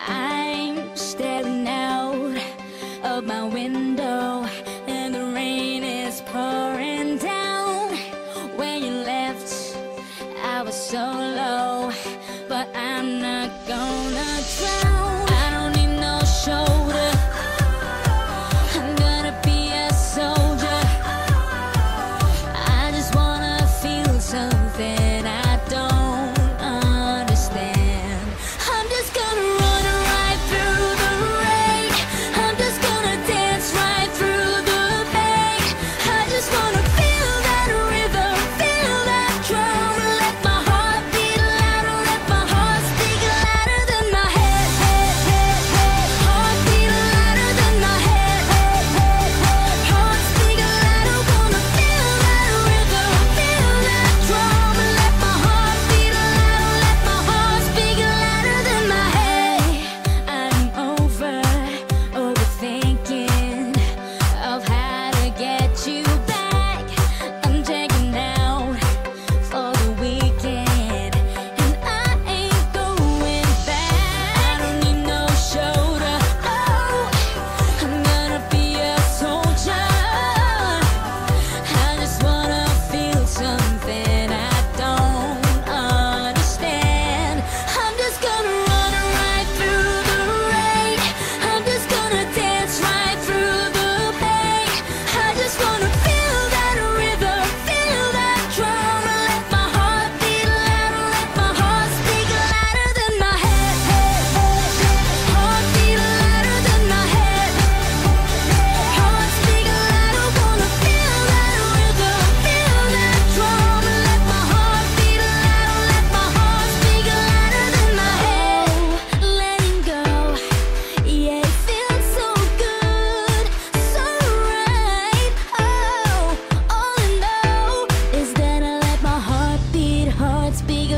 I'm staring out of my window and the rain is pouring down. When you left, I was so low, but I'm not gonna drown. I don't need no shoulder, I'm gonna be a soldier. I just wanna feel something I don't understand. I'm just gonna run right through the rain. I'm just gonna dance right through the pain. I just wanna feel that rhythm, feel that drum. Let my heart beat louder, let my heart speak louder than my head. Heart beat louder than my head. Heart speak louder, wanna feel that rhythm, feel that drum. Let my heart beat louder, let my heart speak louder than my head. I'm overthinking of how to get you back. I'm checking out for the weekend, and I ain't going back. I don't need no shoulder, oh, I'm gonna be a soldier. I just wanna feel something I don't understand. I'm just gonna run right through the rain. I'm just gonna dance right through the pain. I just wanna feel that rhythm, feel that drum. Let my heart beat louder, let my heart speak louder than my head. Heart beat louder than my head. Heart speak louder, wanna feel that rhythm, feel that drum. Let my heart beat louder, let my heart speak louder than my head. Letting go, yeah, it feels so good, so right. Oh, all I know is that I let my heart speak